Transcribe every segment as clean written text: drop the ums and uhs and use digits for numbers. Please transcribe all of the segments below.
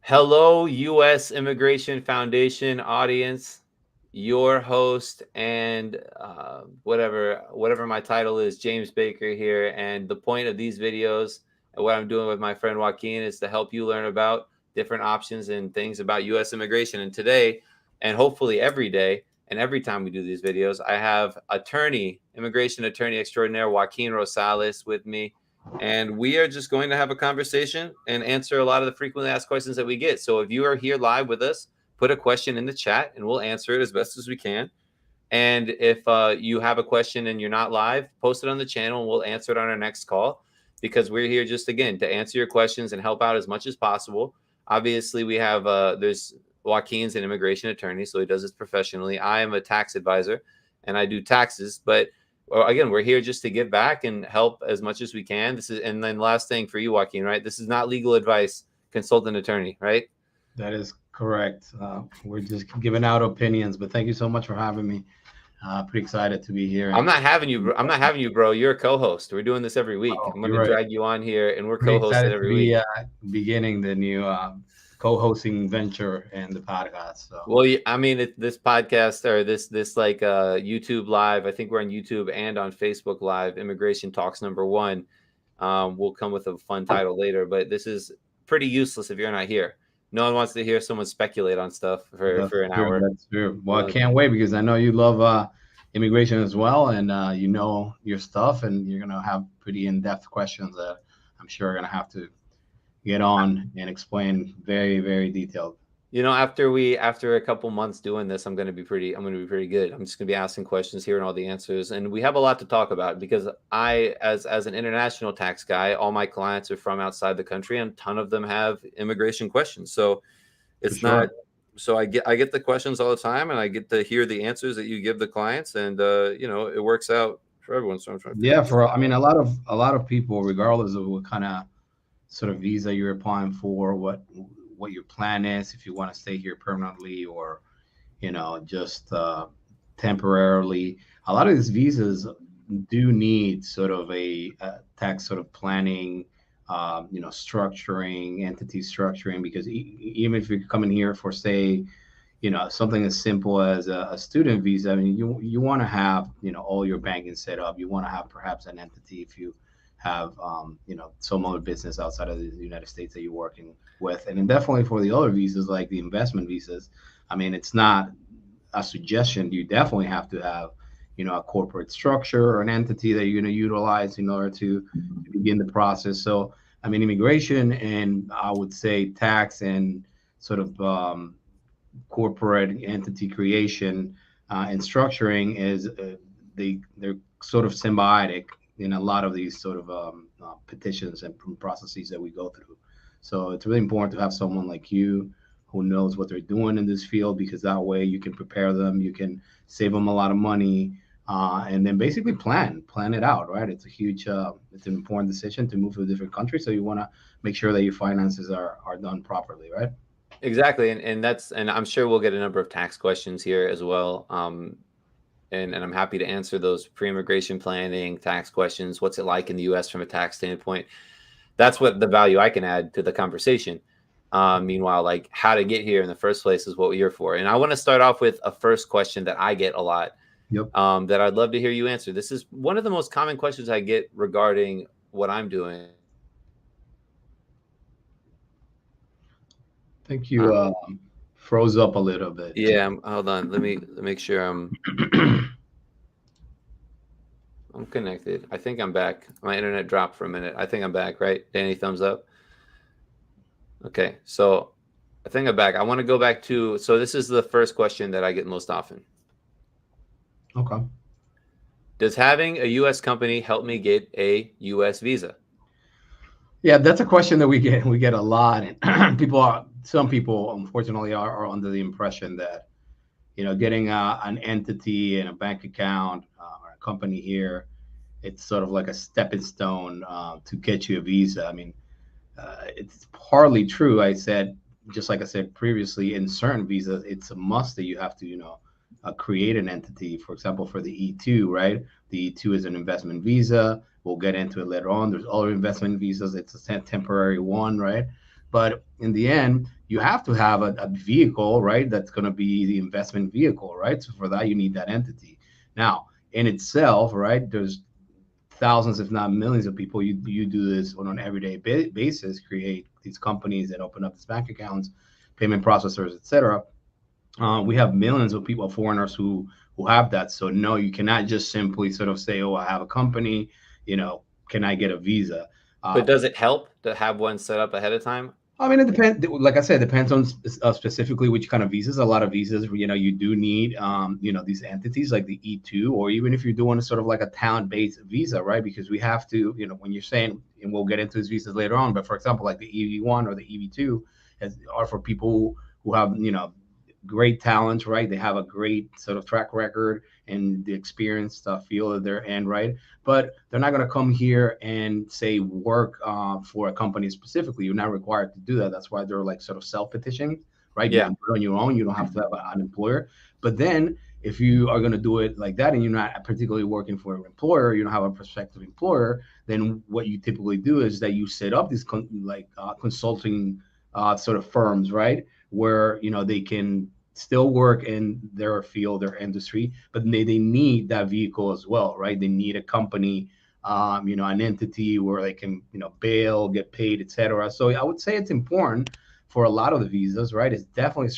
Hello, U.S. Immigration Foundation audience. Your host and whatever my title is, James Baker here. And the point of these videos and what I'm doing with my friend Joaquin is to help you learn about different options and things about U.S. immigration. And today, and hopefully every day, and every time we do these videos, I have immigration attorney extraordinaire Joaquin Rosales with me, and we are just going to have a conversation and answer a lot of the frequently asked questions that we get. So if you are here live with us, put a question in the chat and we'll answer it as best as we can. And if you have a question and you're not live, post it on the channel and we'll answer it on our next call, because we're here just, again, to answer your questions and help out as much as possible. Obviously, we have there's Joaquin's an immigration attorney, so he does this professionally. I am a tax advisor and I do taxes, but again, we're here just to give back and help as much as we can. And then last thing for you, Joaquin, right? This is not legal advice. Consult an attorney, right? That is correct. We're just giving out opinions, but thank you so much for having me. Pretty excited to be here. I'm not having you. I'm not having you, bro. You're a co-host. We're doing this every week. Oh, I'm going you're to right. drag you on here, and we're Pretty co-hosting excited to every be week. beginning the new co-hosting venture in the podcast. So Well, I mean, this podcast or this like YouTube live. I think we're on YouTube and on Facebook Live. Immigration Talks #1. We'll come with a fun title later, but this is pretty useless if you're not here. No one wants to hear someone speculate on stuff for an hour. That's true. Well, I So, can't wait because I know you love immigration as well, and you know your stuff, and you're gonna have pretty in-depth questions that I'm sure are gonna have to get on and explain very, very detailed. after a couple months doing this, I'm going to be pretty good. I'm just going to be asking questions, hearing all the answers, and we have a lot to talk about because as an international tax guy, all my clients are from outside the country, and a ton of them have immigration questions. So For it's not. sure. So I get the questions all the time, and I get to hear the answers that you give the clients, and it works out for everyone. So I'm trying to figure Yeah, this for out. I mean a lot of people, regardless of what kind of sort of visa you're applying for, what your plan is, if you want to stay here permanently or just temporarily. A lot of these visas do need sort of a tax sort of planning, structuring, entity structuring, because even if you're coming here for, say, something as simple as a student visa. I mean, you want to have, all your banking set up. You want to have perhaps an entity if you have, some other business outside of the United States that you're working with. And then definitely for the other visas, like the investment visas, I mean, it's not a suggestion. You definitely have to have, a corporate structure or an entity that you're going to utilize in order to begin the process. So, I mean, immigration and I would say tax and sort of corporate entity creation and structuring is they're sort of symbiotic in a lot of these sort of petitions and processes that we go through. So it's really important to have someone like you who knows what they're doing in this field, because that way you can prepare them, you can save them a lot of money, and then basically plan it out, right? It's an important decision to move to a different country, so you want to make sure that your finances are done properly, right? Exactly, and I'm sure we'll get a number of tax questions here as well. And I'm happy to answer those pre-immigration planning tax questions. What's it like in the U.S. from a tax standpoint? That's what the value I can add to the conversation. Meanwhile, like how to get here in the first place is what we're here for. And I want to start off with a first question that I get a lot, Yep. that I'd love to hear you answer. This is one of the most common questions I get regarding what I'm doing. I think you froze up a little bit. Yeah, hold on. Let me make sure I'm connected. I think I'm back. My internet dropped for a minute. I think I'm back, right? Danny, thumbs up. Okay, so I think I'm back. I want to go back to, so this is the first question that I get most often. Okay. Does having a U.S. company help me get a U.S. visa? Yeah, that's a question that we get a lot, and some people unfortunately are under the impression that getting an entity and a bank account or a company here, it's sort of like a stepping stone to get you a visa. I mean, it's partly true. Just like I said previously, in certain visas, it's a must that you have to, create an entity. For example, for the E2, right? The E2 is an investment visa. We'll get into it later on. There's other investment visas. It's a temporary one, right? But in the end, you have to have a vehicle, right? That's going to be the investment vehicle, right? So for that, you need that entity. Now, in itself, right? There's thousands, if not millions, of people. You do this on an everyday basis. Create these companies that open up these bank accounts, payment processors, etc. We have millions of people, foreigners who have that. So no, you cannot just simply sort of say, "Oh, I have a company. You know, can I get a visa?" But Uh, does it help to have one set up ahead of time? I mean, it depends. Like I said, it depends on specifically which kind of visas. A lot of visas, you do need, these entities like the E2, or even if you're doing sort of like a talent-based visa, right? Because we have to, when you're saying, and we'll get into these visas later on, but for example, like the EV1 or the EV2 are for people who have, great talents, right? They have a great sort of track record and the experience feel that they're in, right? But they're not going to come here and say work for a company specifically. You're not required to do that. That's why they're like sort of self-petitioning, right? You Yeah. can do it on your own. You don't have to have an employer. But then if you are going to do it like that and you're not particularly working for an employer, you don't have a prospective employer, then what you typically do is that you set up these consulting sort of firms, right? Where, they can still work in their field, their industry, but they need that vehicle as well, right? They need a company, an entity where they can, bail, get paid, etc. So I would say it's important for a lot of the visas, right? It's definitely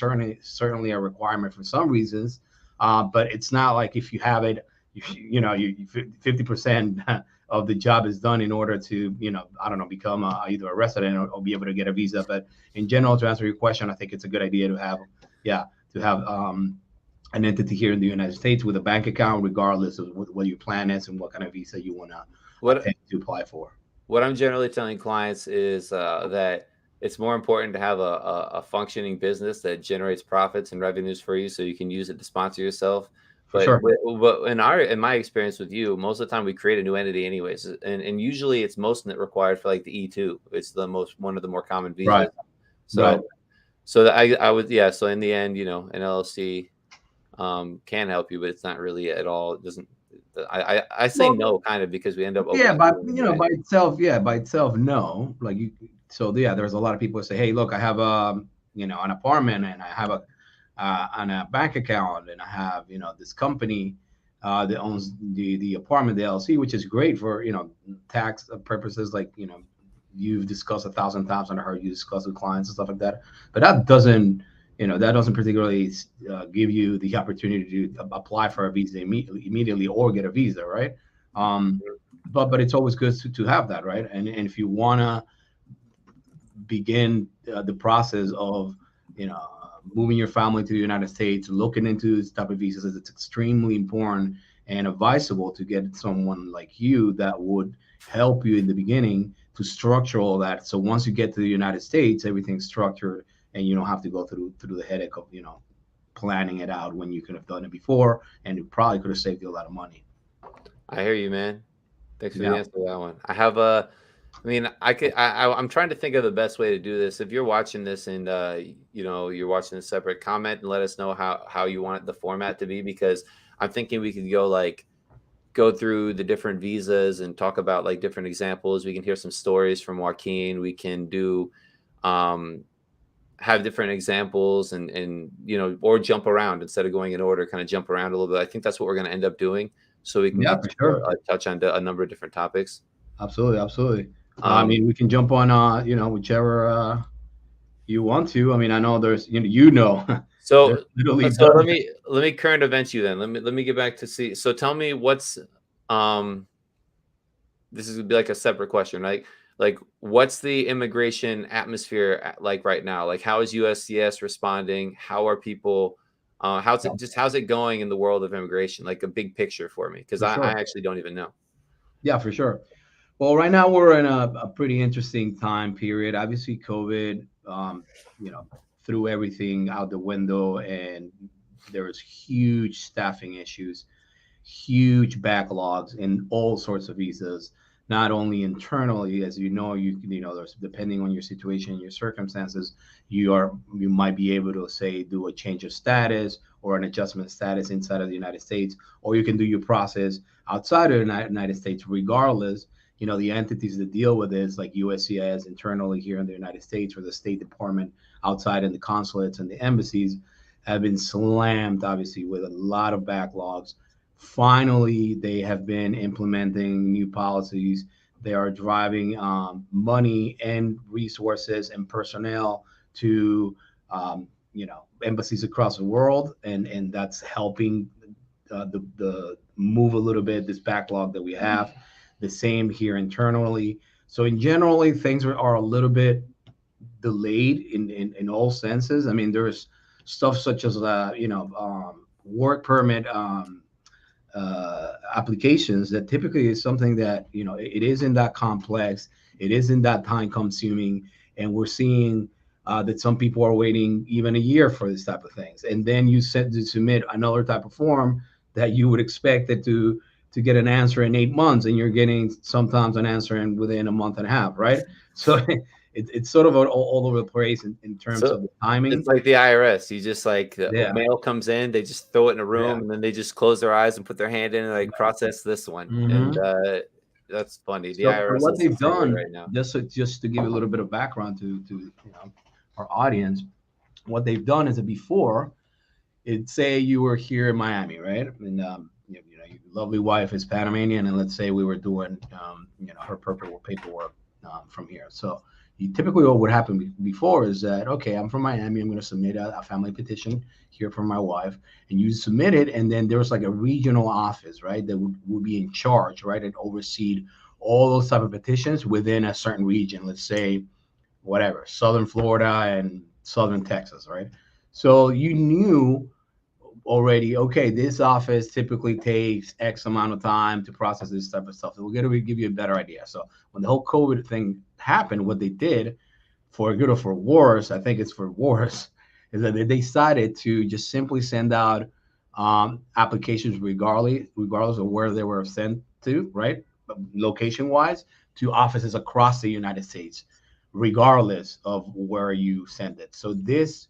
certainly a requirement for some reasons, but it's not like if you have it, 50% of the job is done in order to, I don't know, become either a resident or be able to get a visa. But in general, to answer your question, I think it's a good idea to have, yeah, to have an entity here in the United States with a bank account, regardless of what your plan is and what kind of visa you want to What attempt to apply for. what I'm generally telling clients is that it's more important to have a functioning business that generates profits and revenues for you, so you can use it to sponsor yourself. For But sure. in my experience with you, most of the time we create a new entity anyways, and usually it's most required for like the E2. It's the most one of the more common Right. visas. Right. So I would, yeah. So in the end, an LLC can help you, but it's not really at all. It doesn't. I say Well, no kind of because we end up yeah, opening by them anyway. by itself, yeah, by itself, no. Like you, so yeah, there's a lot of people who say, "Hey, look, I have an apartment, and I have a bank account, and I have this company that owns the apartment, the LLC, which is great for tax purposes, like you've discussed 1,000 times, and I heard you discuss with clients and stuff like that. But that doesn't particularly give you the opportunity to apply for a visa immediately or get a visa, right? Um, but it's always good to have that, right? And if you wanna begin the process of moving your family to the United States, looking into this type of visas, it's extremely important and advisable to get someone like you that would help you in the beginning to structure all that. So once you get to the United States, everything's structured and you don't have to go through the headache of planning it out when you could have done it before, and it probably could have saved you a lot of money. I hear you, man. Thanks for the Yeah, answer to that one. I mean, I'm trying to think of the best way to do this. If you're watching this and you're watching this separate, comment and let us know how you want the format to be, because I'm thinking we could go through the different visas and talk about like different examples. We can hear some stories from Joaquin. We can do um have different examples and or jump around instead of going in order, kind of jump around a little bit. I think that's what we're going to end up doing, so we can yeah, get for to sure. touch on a number of different topics. Absolutely, absolutely. I Um, mean, we can jump on, whichever you want to. I mean, I know there's, there's so literally so done. let me current event you then. Let me get back to see. So tell me um this is gonna be like a separate question, right? Like, what's the immigration atmosphere like right now? Like, how is USCS responding? How are people? How's it going in the world of immigration? Like a big picture for me, because For I sure. actually don't even know. Yeah, for sure. Well, right now we're in a pretty interesting time period. Obviously, COVID, threw everything out the window, and there was huge staffing issues, huge backlogs in all sorts of visas, not only internally, as there's, depending on your situation and your circumstances, you might be able to say do a change of status or an adjustment of status inside of the United States, or you can do your process outside of the United States regardless. the entities that deal with this, like USCIS internally here in the United States, or the State Department outside in the consulates and the embassies, have been slammed, obviously, with a lot of backlogs. Finally, they have been implementing new policies. They are driving money and resources and personnel to embassies across the world, and that's helping the move a little bit this backlog that we have. The same here internally. So in generally, things are a little bit delayed in all senses. I mean, there's stuff such as work permit applications that typically is something that it isn't that complex, it isn't that time consuming, and we're seeing that some people are waiting even a year for this type of things, and then you set to submit another type of form that you would expect it to get an answer in 8 months, and you're getting sometimes an answer in within a month and a half, right? So it's sort of all over the place in terms So of the it's timing. like the IRS. You just like the Yeah, mail comes in, they just throw it in a yeah. room, and then they just close their eyes and put their hand in and like process this one. And Hmm. that's funny. The So IRS what is the they've same way done, right now. just to give a little bit of background to our audience, what they've done is that before, it say you were here in Miami, right? And your lovely wife is Panamanian, and let's say we were doing her paperwork from here. So you typically, what would happen before is that, okay, I'm from Miami, I'm going to submit a family petition here for my wife, and you submit it, and then there's like a regional office, right, that would be in charge, right, and oversee all those type of petitions within a certain region. Let's say whatever, Southern Florida and Southern Texas, right? So you knew already, okay, this office typically takes X amount of time to process this type of stuff. So we're going to give you a better idea. So when the whole COVID thing happened, what they did, for good or for worse, I think it's for worse, is that they decided to just simply send out applications regardless of where they were sent to, right? Location wise, to offices across the United States, regardless of where you send it. So this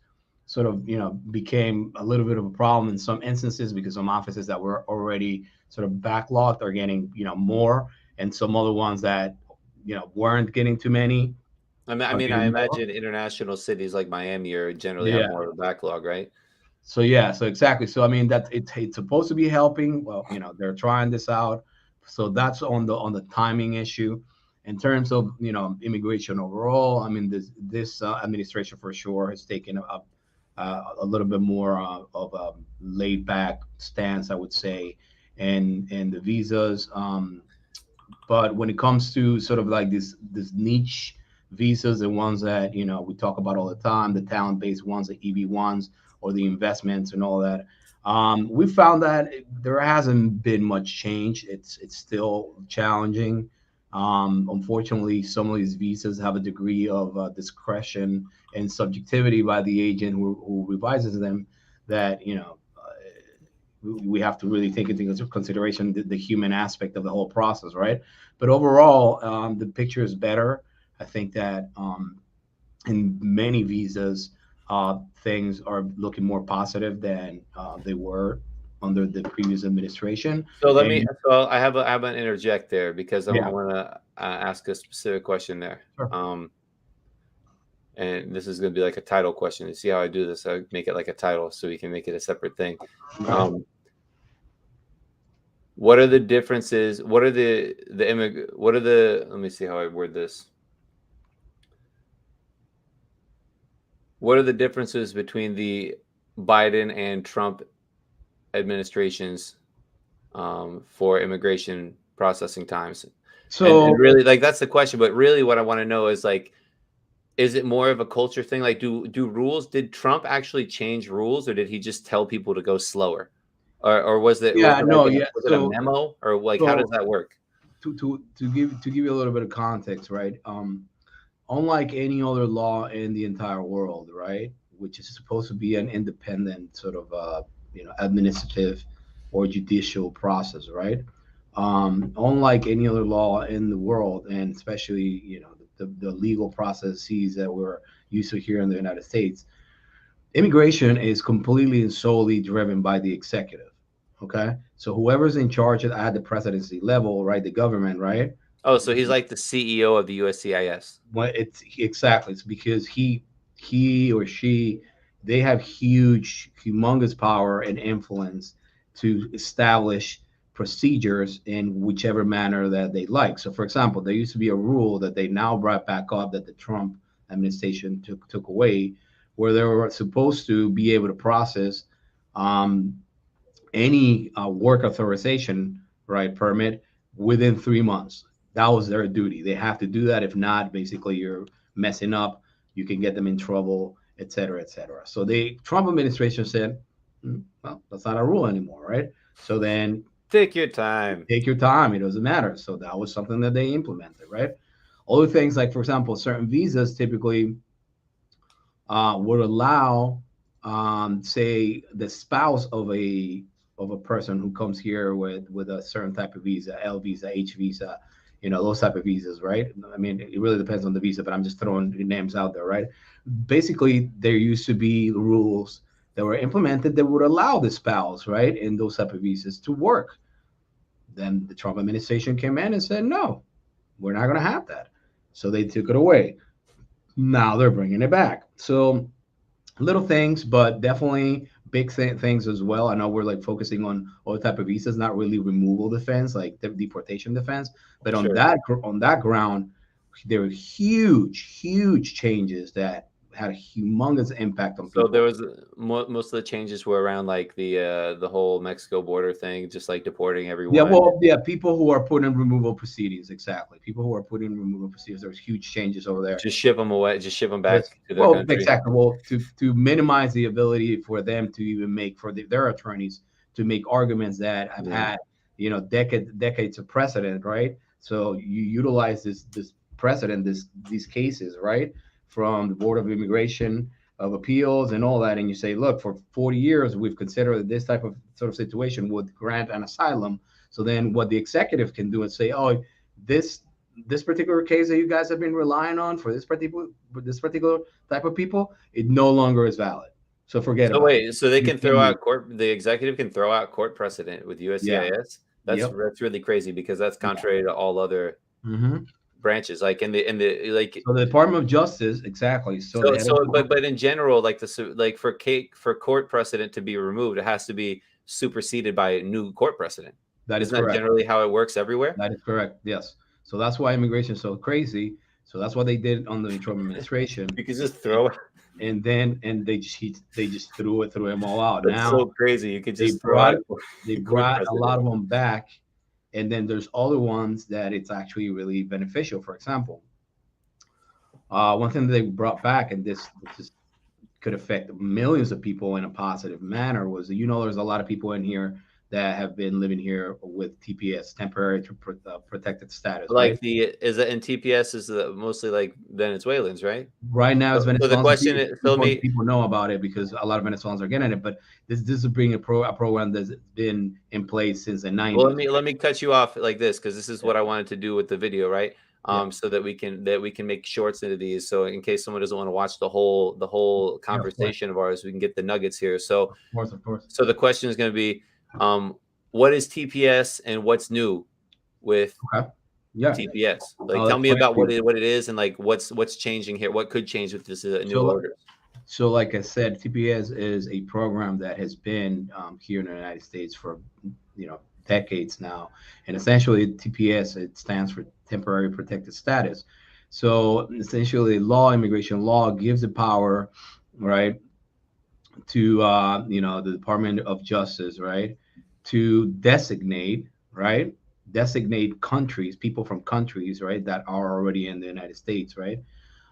sort of became a little bit of a problem in some instances, because some offices that were already sort of backlogged are getting more, and some other ones that weren't getting too many I are mean, I getting more. imagine international cities like Miami are generally have Yeah. more of a backlog, right? So yeah, so exactly. So I mean that it's supposed to be helping. Well, they're trying this out. So that's on the timing issue. In terms of immigration overall, I mean this administration for sure has taken a little bit more of a laid back stance, I would say, and the visas. But when it comes to sort of like this niche visas, the ones that we talk about all the time, the talent based ones, the EB ones, or the investments and all that, we found that there hasn't been much change. It's still challenging. Unfortunately, some of these visas have a degree of discretion and subjectivity by the agent who revises them, that we have to really take into consideration the human aspect of the whole process, right? But overall, the picture is better. I think that in many visas, things are looking more positive than they were under the previous administration. So let me. And So I have an interject there because I yeah, want to ask a specific question there. sure. And this is going to be like a title question. You see how I do this? I make it like a title so we can make it a separate thing. Okay. Um, what are the differences? What are What are the? Let me see how I word this. What are the differences between the Biden and Trump administrations for immigration processing times? And So really, like that's the question. But really, what I want to know is like, is it more of a culture thing? Like, do rules? Did Trump actually change rules, or did he just tell people to go slower, or was yeah, it like no, yeah. was it a memo, or like how does So that work? to give you a little bit of context, right? Unlike any other law in the entire world, right, which is supposed to be an independent sort of administrative or judicial process, right? Unlike any other law in the world, and especially the legal processes that we're used to here in the United States, immigration is completely and solely driven by the executive. Okay, so whoever's in charge at the presidency level, right, the government, right, Oh, so he's like the CEO of the USCIS. What it's exactly, it's because he or she, they have huge, humongous power and influence to establish procedures in whichever manner that they like. So for example, there used to be a rule that they now brought back up, that the Trump administration took away, where they were supposed to be able to process um, any work authorization, right, permit within 3 months. That was their duty. They have to do that. If not, basically you're messing up. You can get them in trouble, et cetera, et cetera. So the Trump administration said, well, that's not a rule anymore, right? So then Take your time. take your time. It doesn't matter. So that was something that they implemented, right? Other things like, for example, certain visas typically would allow, say, the spouse of a person who comes here with a certain type of visa, L visa, H visa, those type of visas, right? I mean, it really depends on the visa, but I'm just throwing names out there, right? Basically, there used to be rules that were implemented that would allow the spouse, right, in those type of visas to work. Then the Trump administration came in and said, no, we're not going to have that. So they took it away. Now they're bringing it back. So little things, but definitely big things as well. I know we're like focusing on all type of visas, not really removal defense, like deportation defense, but on Sure. that ground, there were huge changes that had a humongous impact on So there people. was most of the changes were around like the whole Mexico border thing, just like deporting Yeah, everyone, well, yeah, people who are put in removal proceedings, exactly. People who are put in removal proceedings, there's huge changes over there. just ship them away, just ship them back Just, to their well, country. exactly. Well, to minimize the ability for them to even make for their attorneys to make arguments that have Yeah. had decades of precedent, right? So you utilize this precedent, these cases, right, from the Board of Immigration of Appeals and all that, and you say, look, for 40 years we've considered that this type of sort of situation would grant an asylum. So then what the executive can do is say, oh, this this particular case that you guys have been relying on for this particular type of people, it no longer is valid. So forget So about it. wait, so they You can can't throw use out it. the executive can throw out court precedent with Yeah. USCIS? Yep. That's really crazy because that's Yeah. contrary to all other Hmm. branches. Like in the like So the Department of Justice, exactly. So the head of but in general, like like for cake for court precedent to be removed, it has to be superseded by a new court precedent. that is Isn't that correct. generally how it works everywhere? That is correct. Yes. So that's why immigration is so crazy. So that's what they did on the Trump administration, You could just and throw they just threw them all out. that's Now so crazy. You could they just throw brought out they a court brought a lot precedent. of them back, and then there's other ones that it's actually really beneficial. For example, one thing that they brought back, and this could affect millions of people in a positive manner, was that, there's a lot of people in here that have been living here with TPS, temporary protected status, right? Like the is it in TPS is mostly like Venezuelans, right? Right now, it's So the Venezuelans, and question is, so let people me people know about it because a lot of Venezuelans are getting it. But this is being a program that's been in place since the well, '90s. let me cut you off like this because this is Yeah, what I wanted to do with the video, right? yeah, So that we can make shorts into these. So in case someone doesn't want to watch the whole yeah. Of course, conversation of ours, we can get the nuggets here. So of course, of course. so the question is going to be, what is TPS and what's new with Okay, yeah. TPS? Like, I'll tell me explain about to you. what it is and like what's changing here. What could change with this new So, order? like I said, TPS is a program that has been here in the United States for decades now, and essentially TPS, it stands for temporary protected status. So essentially, immigration law gives the power, right, to the Department of Justice, right, to designate countries, people from countries, right, that are already in the United States, right,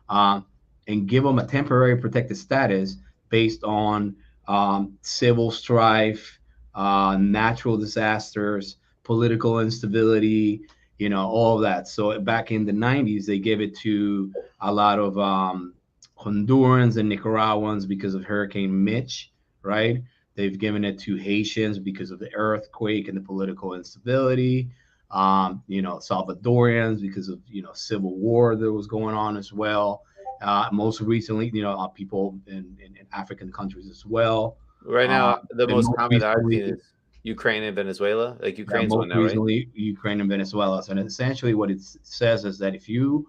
um, and give them a temporary protected status based on civil strife, natural disasters, political instability, all of that. So back in the '90s, they gave it to a lot of Hondurans and Nicaraguans because of Hurricane Mitch, right? They've given it to Haitians because of the earthquake and the political instability. Salvadorians because of civil war that was going on as well. Most recently, people in African countries as well. Right now, the And most most common that I've recently, seen is. Ukraine and Venezuela. Like Yeah, Ukraine's one most now, right? recently Ukraine and Venezuela. So, and essentially, what it says is that if you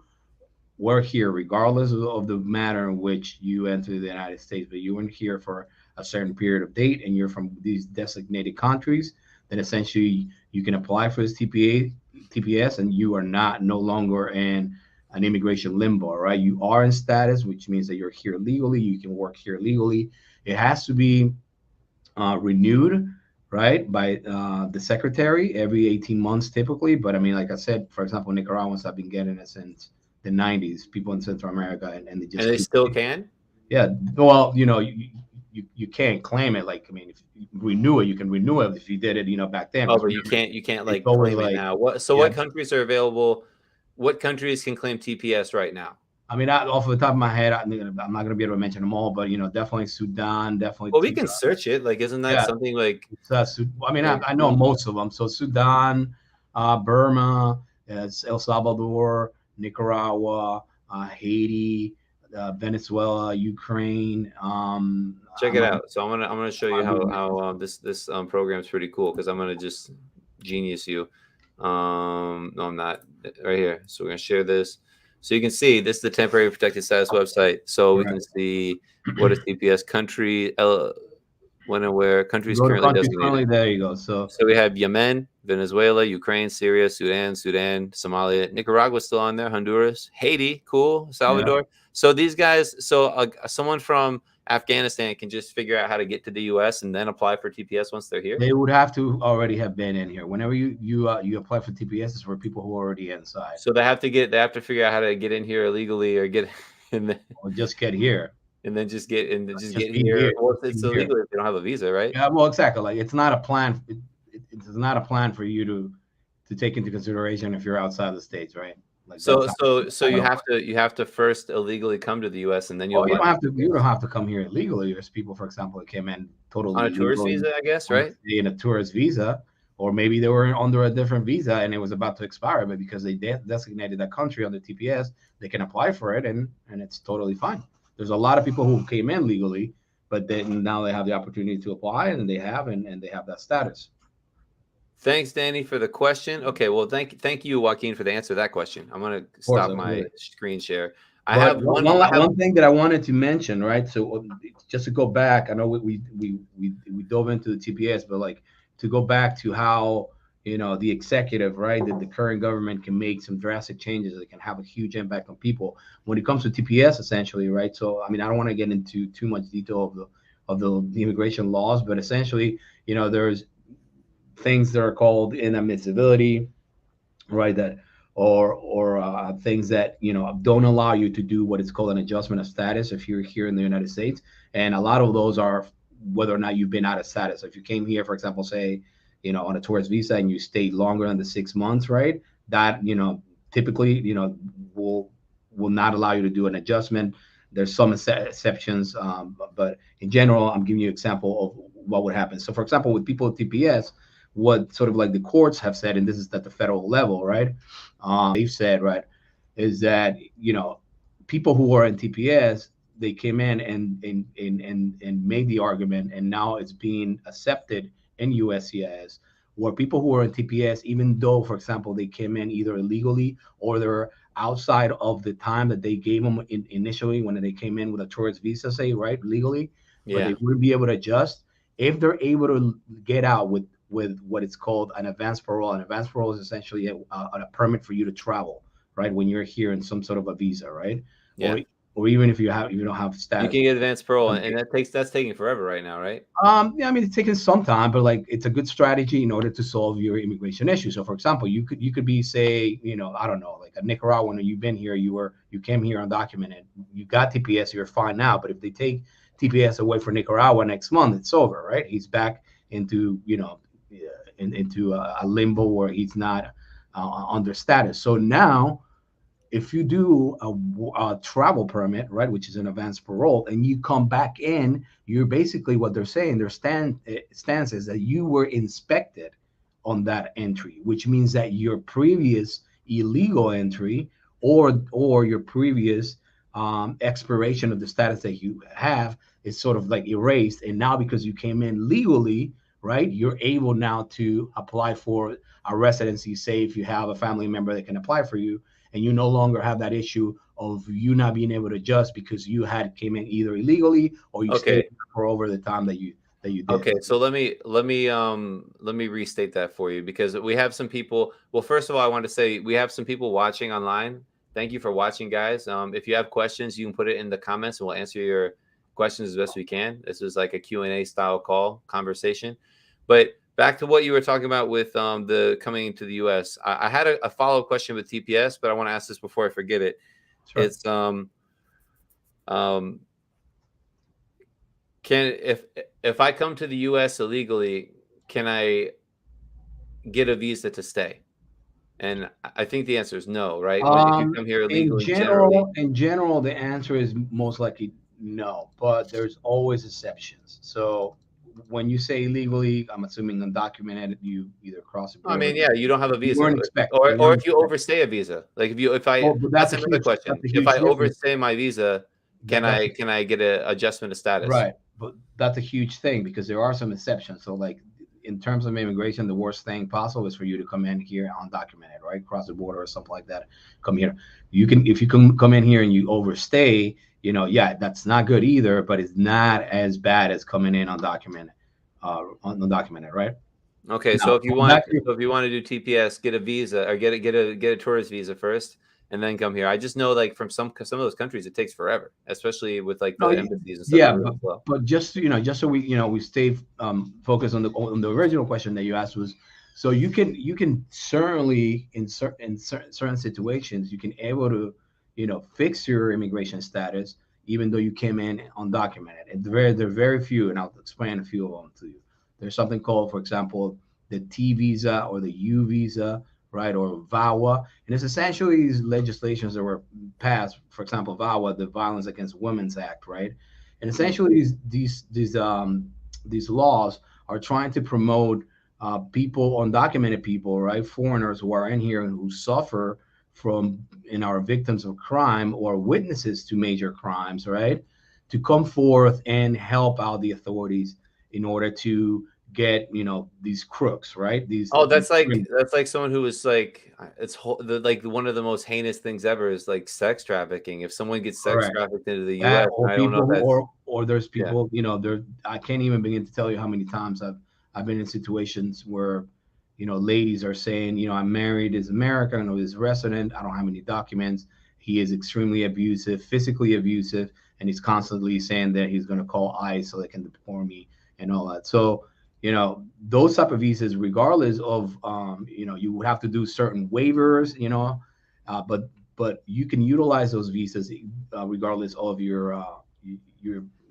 were here, regardless of the manner in which you entered the United States, but you weren't here for a certain period of date and you're from these designated countries, then essentially you can apply for this TPS, and you are not no longer in an immigration limbo, right? You are in status, which means that you're here legally, you can work here legally. It has to be renewed, right, by the secretary every 18 months typically. But I mean, like I said, for example, Nicaraguans have been getting it since the 90s, people in Central America, and they And just they keep. still can. Yeah, well, you can't claim it. Like, I mean, if you renew it, you can renew it if you did it, back then. Oh, Because but remember, you can't it's like always claim it like, now. What? So yeah. what countries are available? What countries can claim TPS right now? I mean, off the top of my head, I'm not going to be able to mention them all, but definitely Sudan, definitely. Well, we can search it. Like, isn't that Yeah, something like it's, I mean, like I know we? most of them. So Sudan, Burma, El Salvador, Nicaragua, Haiti, Venezuela, Ukraine. Check it out. So I'm gonna show you I'm gonna how mention this program is pretty cool because I'm gonna just genius you. No, I'm not right here. So we're gonna share this. So you can see this is the temporary protected status website. So we right. can see what is TPS country, when and where countries Go to currently countries designated. currently. There you go. So So we have Yemen, Venezuela, Ukraine, Syria, Sudan, Somalia, Nicaragua still on there, Honduras, Haiti, cool, yeah, Salvador. So these guys, so someone from Afghanistan can just figure out how to get to the U.S. and then apply for TPS once they're here. they would have to already have been in here. Whenever you apply for TPS, it's for people who are already inside So they have to figure out how to get in here illegally or get and then, or just get here, just just get be here, here. Well, just it's be here. illegal if they don't have a visa, right? Yeah, well, exactly. Like it's not a plan. It's not a plan for you to take into consideration if you're outside the states, right? Like So that's so not gonna work. you have to first illegally come to the U.S. and then you Oh, you apply don't for have to. You don't TPS have to come here illegally. There's people, for example, that came in on totally a tourist legally visa, I guess, on right? in a tourist visa, or maybe they were under a different visa and it was about to expire, but because they designated that country on the TPS, they can apply for it, and it's totally fine. There's a lot of people who came in legally, but then now they have the opportunity to apply, and they have that status. Thanks, Danny, for the question. Okay, well, thank you, Joaquin, for the answer to that question. I'm gonna Of course, stop my absolutely. screen share. I But have one. I have one thing that I wanted to mention, right? So just to go back, I know we dove into the TPS, but like to go back to how the executive, right, that the current government can make some drastic changes that can have a huge impact on people when it comes to TPS, essentially, right? So I mean, I don't want to get into too much detail of the immigration laws, but essentially, there's things that are called inadmissibility, right? That or things that don't allow you to do what is called an adjustment of status if you're here in the United States, and a lot of those are whether or not you've been out of status. So if you came here, for example, say on a tourist visa and you stayed longer than the 6 months, right? That typically will not allow you to do an adjustment. There's some exceptions, but in general, I'm giving you an example of what would happen. So, for example, with people with TPS, what sort of like the courts have said, and this is at the federal level, right? They've said, right, is that people who are in TPS, they came in and made the argument, and now it's being accepted in USCIS, where people who are in TPS, even though, for example, they came in either illegally or they're outside of the time that they gave them initially when they came in with a tourist visa, say, right, legally, but they yeah wouldn't be able to adjust if they're able to get out with what it's called an advance parole. An advance parole is essentially a permit for you to travel, right? When you're here in some sort of a visa, right? Or yeah. or even if you don't have You status. can get advanced parole, and that's taking forever right now, right? Yeah, I mean, it's taking some time, but like it's a good strategy in order to solve your immigration issue. So, for example, you could be, say, I don't know, like a Nicaraguan, or you've been here, you came here undocumented, you got TPS, you're fine now. But if they take TPS away from Nicaragua next month, it's over, right? He's back into into a limbo where he's not under status. So now if you do a travel permit, right, which is an advance parole, and you come back in, you're basically, what they're saying, their stance is that you were inspected on that entry, which means that your previous illegal entry or your previous expiration of the status that you have is sort of like erased. And now because you came in legally, right? You're able now to apply for a residency. Say if you have a family member that can apply for you, and you no longer have that issue of you not being able to adjust because you had came in either illegally or you stayed Okay. for over the time that you did. Okay, so let me restate that for you because we have some people. Well, first of all, I want to say we have some people watching online. Thank you for watching, guys. If you have questions, you can put it in the comments and we'll answer your questions as best we can. This is like a Q&A style call conversation. But back to what you were talking about with the coming to the US. I had a follow-up question with TPS, but I want to ask this before I forget it. Sure. It's um can if I come to the US illegally, can I get a visa to stay? And I think the answer is no, right? When if you come here illegally, generally. In general, the answer is most likely no, but there's always exceptions. So when you say illegally, I'm assuming undocumented, you either cross the I border, mean, yeah, you don't have a you visa, weren't expected. You or weren't if you expected. overstay a visa, like if I Oh, but that's another question. that's a If huge I difference. overstay my visa, That's can I get a adjustment of status? right, but that's a huge thing because there are some exceptions. So, like in terms of immigration, the worst thing possible is for you to come in here undocumented, right? Cross the border or something like that. Come here. You can if you come in here and you overstay, yeah, that's not good either. But it's not as bad as coming in undocumented, right? Okay, Now, so if you going want back to so if you want to do TPS, get a visa or get a tourist visa first and then come here. I just know like from some of those countries it takes forever, especially with like no, the embassies and stuff yeah, moving slow. but just just so we stay focused on the original question that you asked was, so you can certainly certain situations you can able to fix your immigration status even though you came in undocumented. And they're very few, and I'll explain a few of them to you. There's something called, for example, the T visa or the U visa, right, or VAWA, and it's essentially these legislations that were passed. For example, VAWA, the Violence Against Women's Act, right? And Mhm. essentially, these laws are trying to promote people, undocumented people, right, foreigners who are in here and who suffer from and are victims of crime or witnesses to major crimes, right, to come forth and help out the authorities in order to get these crooks, right, Oh, these criminals. that's like someone who was like like one of the most heinous things ever is like sex trafficking. If someone gets sex Correct. trafficked into the That US, or I don't know people if who that's or there's yeah. people, there I can't even begin to tell you how many times I've been in situations where ladies are saying, I'm married as American or as resident, I don't have any documents. He is extremely abusive, physically abusive, and he's constantly saying that he's going to call ICE so they can deport me and all that. So those type of visas, regardless of you would have to do certain waivers, but you can utilize those visas regardless of your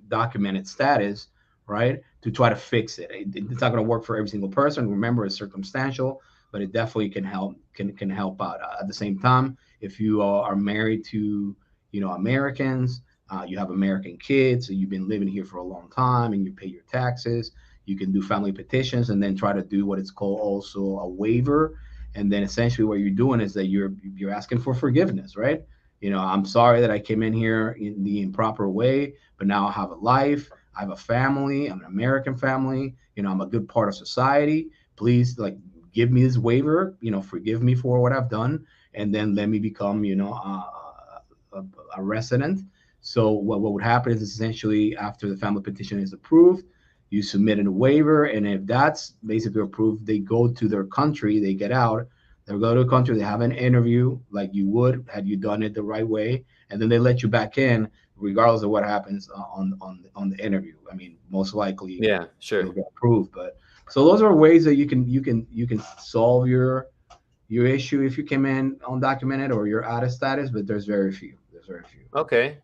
documented status, right? To try to fix it. It's not going to work for every single person. Remember, it's circumstantial, but it definitely can help out. At the same time, if you are married to Americans, you have American kids, so you've been living here for a long time, and you pay your taxes. You can do family petitions and then try to do what is called also a waiver, and then essentially what you're doing is that you're asking for forgiveness, right? I'm sorry that I came in here in the improper way, but now I have a life, I have a family, I'm an American family, I'm a good part of society. Please, like, give me this waiver, forgive me for what I've done, and then let me become a resident. So what would happen is essentially after the family petition is approved, you submit a waiver, and if that's basically approved, they go to their country, they get out, they go to a country, they have an interview like you would had you done it the right way, and then they let you back in, regardless of what happens on the interview. I mean, most likely Yeah, you'll sure. get approved, but so those are ways that you can solve your issue if you came in undocumented or you're out of status, but there's very few. There's very few. Okay.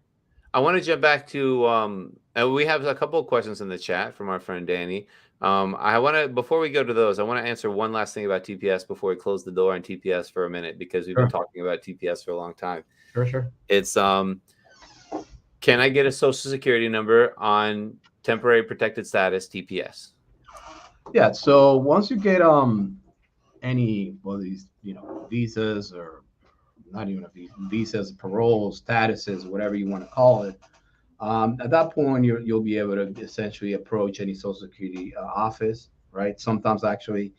I want to jump back to and we have a couple of questions in the chat from our friend Danny. I want to before we go to those, I want to answer one last thing about TPS before we close the door on TPS for a minute because we've been Sure, talking about TPS for a long time. sure, sure. It's can I get a social security number on temporary protected status TPS? Yeah. So once you get any of these visas, or not even a visa, visas, parole statuses, whatever you want to call it, at that point you'll be able to essentially approach any social security office, right? Sometimes actually,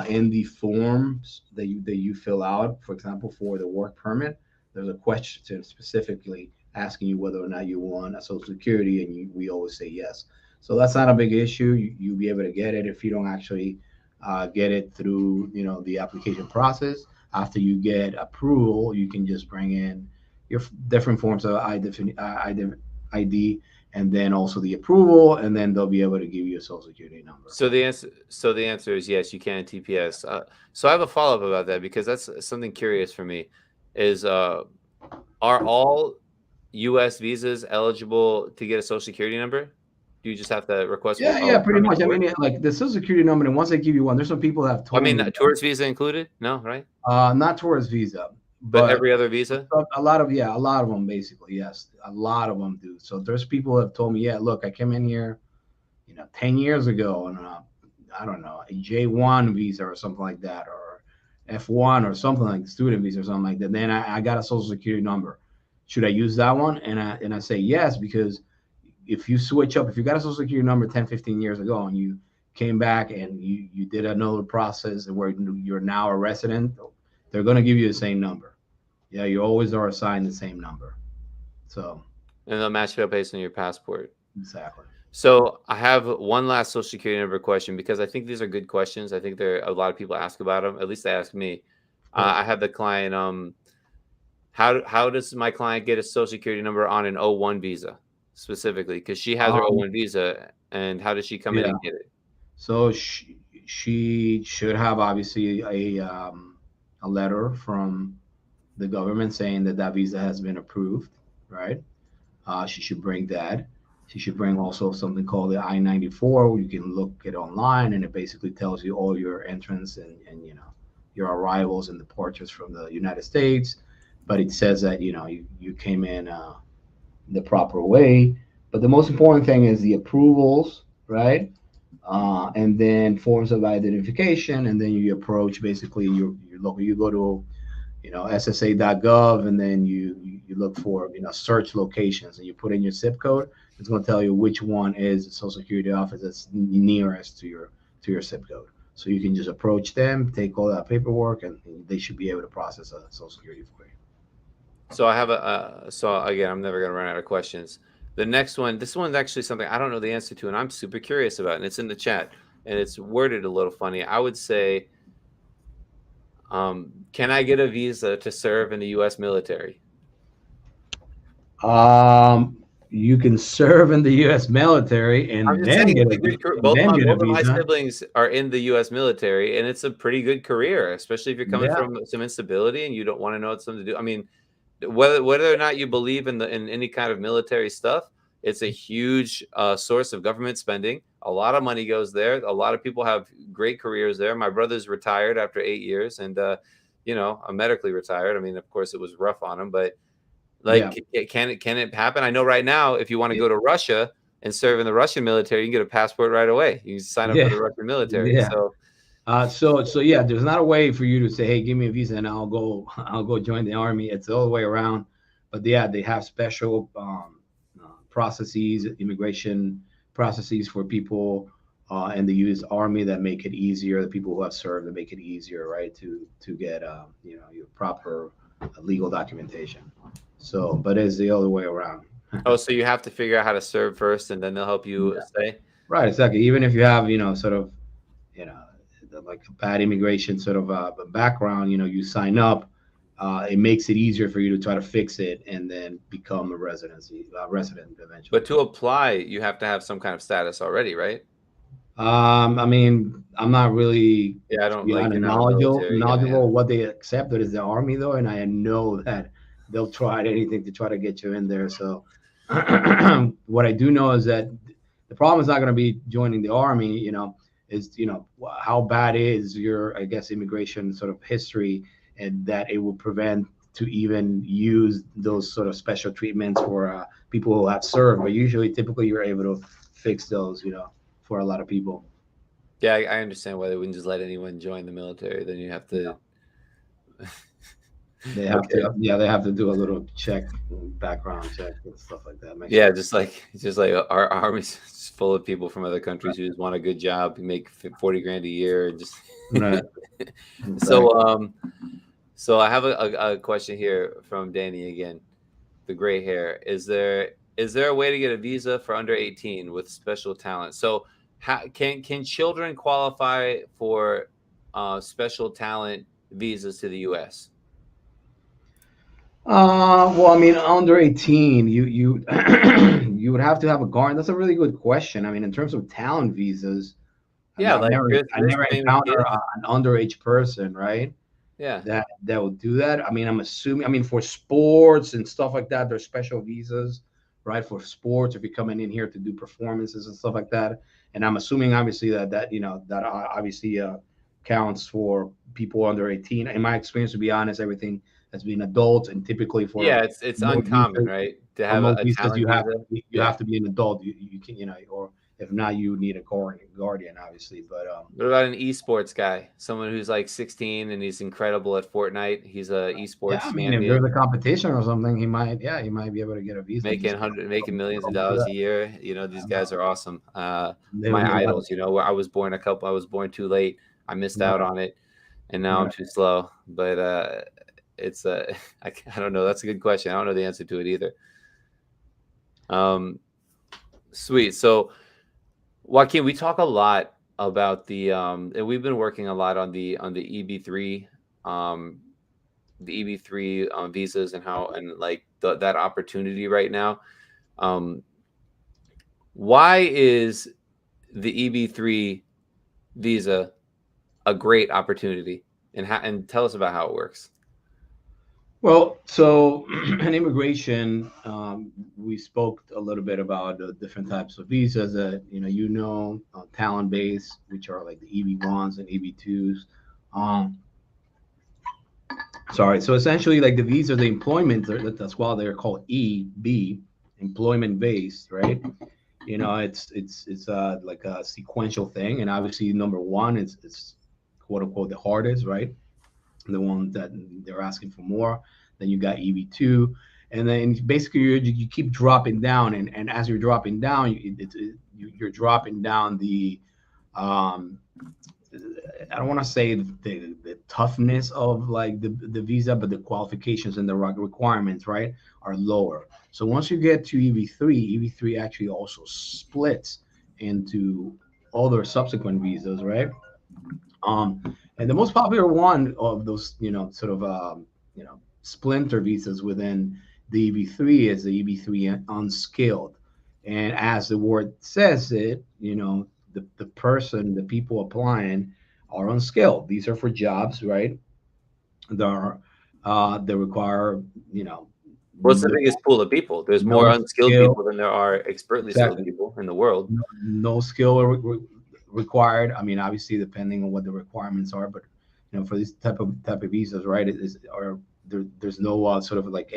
in the forms that you fill out, for example, for the work permit, there's a question specifically asking you whether or not you want a Social Security, and we always say yes. So that's not a big issue. You'll be able to get it if you don't actually get it through, the application process. After you get approval, you can just bring in your different forms of ID, and then also the approval, and then they'll be able to give you a Social Security number. So the answer is yes, you can TPS. So I have a follow up about that because that's something curious for me. Is are all U.S. visas eligible to get a Social Security number? Do you just have to request Yeah, a yeah, pretty permit much. to I work? mean, like the Social Security number, and once they give you one, there's some people that have I told mean, me that, tourist visa included? No, right? not towards visa, But but every other visa? a lot of them basically, yes, a lot of them do. So there's people that have told me, yeah, look, I came in here, 10 years ago, and I don't know, a J1 visa or something like that, or F1 or something like student visa or something like that. Then I got a Social Security number. Should I use that one? And I say yes, because if you switch up, if you got a Social Security number 10, 15 years ago, and you came back and you did another process where you're now a resident, they're going to give you the same number. Yeah, you always are assigned the same number. So, And they'll match it up based on your passport. exactly. So I have one last Social Security number question because I think these are good questions. I think there a lot of people ask about them. At least they ask me. Of course. I had the client. How does my client get a Social Security number on an O1 visa specifically? Because she has her Um, O1 visa, and how does she come in yeah. and get it? So she should have obviously a letter from the government saying that that visa has been approved, right? She should bring that. She should bring also something called the I-94, where you can look it online, and it basically tells you all your entrance and your arrivals and departures from the United States. But it says that you came in the proper way. But the most important thing is the approvals, right? And then forms of identification, and then you approach basically your local. You go to ssa.gov, and then you look for search locations, and you put in your zip code. It's going to tell you which one is the Social Security office that's nearest to your zip code. So you can just approach them, take all that paperwork, and they should be able to process a Social Security for you. So I have so again, I'm never gonna run out of questions. The next one, this one's actually something I don't know the answer to, and I'm super curious about, and it's in the chat, and it's worded a little funny. I would say, can I get a visa to serve in the U.S. military? You can serve in the U.S. military I'm and just then saying get it's a a good career. and then get a Both of my visa. siblings are in the U.S. military, and it's a pretty good career, especially if you're coming Yeah, from some instability and you don't want to know what something to do. I mean, whether or not you believe in any kind of military stuff, it's a huge source of government spending. A lot of money goes there. A lot of people have great careers there. My brother's retired after 8 years, and I'm medically retired. I mean, of course, it was rough on him, but yeah, like, can it happen? I know right now, if you want to yeah, go to Russia and serve in the Russian military, you can get a passport right away. You can sign up for yeah. the Russian military. Yeah. So So yeah, there's not a way for you to say, "Hey, give me a visa and I'll go I'll go join the army." It's the other way around. But yeah, they have special processes, immigration processes for people in the U.S. Army that make it easier. The people who have served that make it easier, right, to get your proper legal documentation. So, but it's the other way around. so you have to figure out how to serve first, and then they'll help you stay. Right, exactly. Even if you have, sort of, you know, like a bad immigration sort of background, you sign up. It makes it easier for you to try to fix it and then become a resident eventually. But to apply, you have to have some kind of status already, right? I mean, I'm not really, Yeah, I to don't be like. honest, You're not a military guy. knowledgeable of what they accept. That is the army, though, and I know that they'll try anything to try to get you in there. So, what I do know is that the problem is not going to be joining the army. Is how bad is your, I guess, immigration sort of history, and that it will prevent to even use those sort of special treatments for people who have served. But usually, typically, you're able to fix those. For a lot of people. Yeah, I understand why they wouldn't just let anyone join the military. Then you have to. They have Okay. to, yeah, they have to do a little check, background check and stuff like that. Make Yeah, sure. just like our army's just full of people from other countries who just want a good job, who make 40 grand a year, and just Right. so Exactly. so I have a question here from Danny again, the gray hair. Is there a way to get a visa for under 18 with special talent? So can children qualify for special talent visas to the US? Well, I mean, under 18, you you would have to have a guard. That's a really good question. I mean, in terms of talent visas, I mean, Yeah, like I there's never famous encounter kids. an underage person, right? Yeah. That will do that. I mean, I'm assuming. I mean, for sports and stuff like that, there's special visas, right? For sports, if you're coming in here to do performances and stuff like that. And I'm assuming, obviously, that that obviously counts for people under 18. In my experience, to be honest, everything has been adults, and typically Yeah, it's most uncommon, visas, right? To for have most a visas, talent visa. you Yeah. have to be an adult. You can, or if not, you need a guardian, obviously. But What about an esports guy? Someone who's like 16 and he's incredible at Fortnite. He's a yeah, I esports mean, if there's a champion, competition or something, he might be able to get a visa and just making millions of come do dollars that. a year. These guys are awesome. They would My need a lot of. idols. Where I was born too late. I missed out Right, on it, and now I'm right. too slow. But it's I don't know. That's a good question. I don't know the answer to it either. Um, Sweet. So Joaquin, we talk a lot about and we've been working a lot on the EB3, um, the EB3 visas and how and like that opportunity right now. Um, why is the EB3 visa a great opportunity, and tell us about how it works? Well, so in immigration, we spoke a little bit about the different types of visas that talent based, which are like the EB1s and EB2s. Um, Sorry. So essentially, like the visa, the employment, that's why they're called EB, employment based, right? It's like a sequential thing, and obviously number one is it's quote unquote the hardest, right? The one that they're asking for more. Then you got EB2, and then basically you keep dropping down, and as you're dropping down, you're dropping down the um, I don't want to say the toughness of like the visa, but the qualifications and the requirements, right, are lower. So once you get to EV3, EV3 actually also splits into other subsequent visas, right? Um, and the most popular one of those, sort of, splinter visas within the EB3 is the EB3 unskilled. And as the word says it, the people applying are unskilled. These are for jobs, right? That are, that require, you know, What's the no, biggest pool of people? There's more no unskilled skill. people than there are expertly skilled Exactly. people in the world. No skill required. I mean, obviously, depending on what the requirements are, but for these type of visas, right? It is or there's no sort of like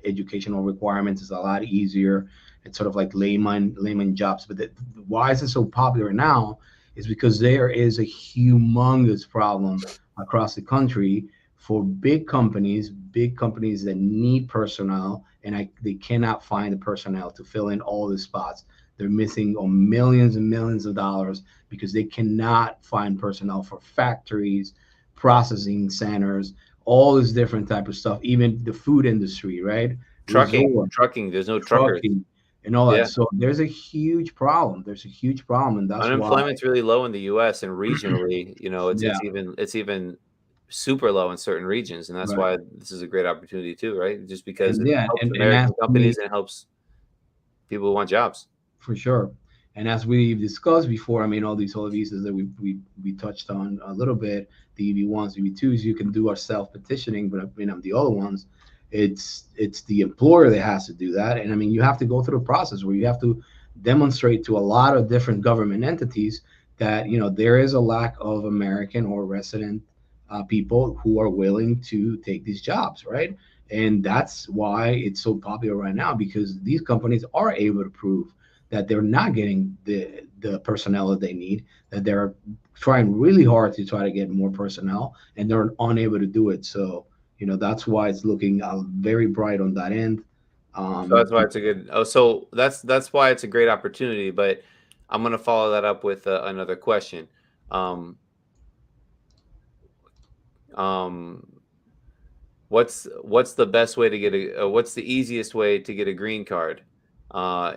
educational requirements. It's a lot easier. It's sort of like layman jobs. But why is it so popular now? Is because there is a humongous problem across the country for big companies that need personnel, and they cannot find the personnel to fill in all the spots. They're missing on millions and millions of dollars because they cannot find personnel for factories, processing centers, all this different type of stuff, even the food industry, right? Resort, Trucking. There's no truckers. trucking, and all that. Yeah. So there's a huge problem. There's a huge problem, and that's why, Unemployment's really low in the US, and regionally, it's yeah, it's even super low in certain regions, and that's right. why this is a great opportunity too, right? Just because And it yeah, helps and as American we companies and it helps people who want jobs. For sure. And as we discussed before, I mean, all these other visas that we touched on a little bit, the EB1s, EB2s, you can do our self petitioning, but the other ones, it's the employer that has to do that. And I mean, you have to go through a process where you have to demonstrate to a lot of different government entities that there is a lack of American or resident people who are willing to take these jobs, right? And that's why it's so popular right now, because these companies are able to prove that they're not getting the personnel that they need, that they're trying really hard to try to get more personnel, and they're unable to do it. So, That's why it's looking very bright on that end. So that's why it's a good. Oh, so that's why it's a great opportunity. But I'm gonna follow that up with another question. Um, um, what's the best way to get what's the easiest way to get a green card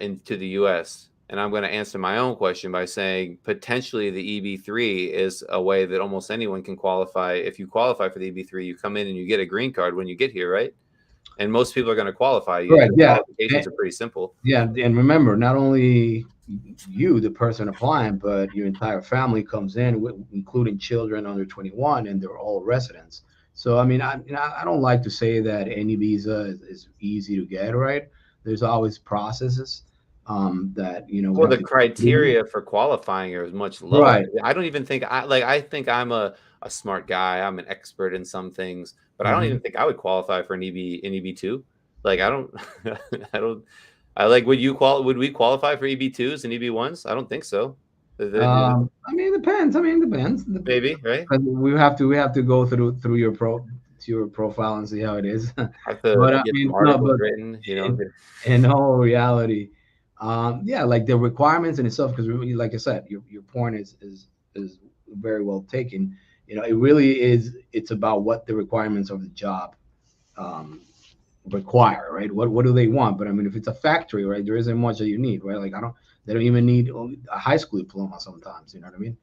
into the U.S.? And I'm going to answer my own question by saying potentially the EB3 is a way that almost anyone can qualify. If you qualify for the EB3, you come in and you get a green card when you get here, right? And most people are going to qualify. Right. The Yeah. qualifications are pretty simple. Yeah, and remember, not only you, the person applying, but your entire family comes in, including children under 21, and they're all residents. So, I mean, I don't like to say that any visa is easy to get, right? There's always processes that we Well, have the to go through. criteria for qualifying are much lower. Right. I don't even think I think I'm a smart guy. I'm an expert in some things, but I don't Hmm. even think I would qualify for an EB2. Like I don't I don't I like would we qualify for EB2s and EB1s? I don't think so. I mean, it depends. I mean, it depends. Maybe, right? Because we have to go through your profile and see how it is. I have to But I get some mean, no, articles but written, in, in all reality, yeah, like the requirements and itself, because like I said, your point is very well taken. It really is. It's about what the requirements of the job um, require, right? What do they want? But I mean, if it's a factory, right, there isn't much that you need, right? Like they don't even need a high school diploma sometimes. You know what I mean?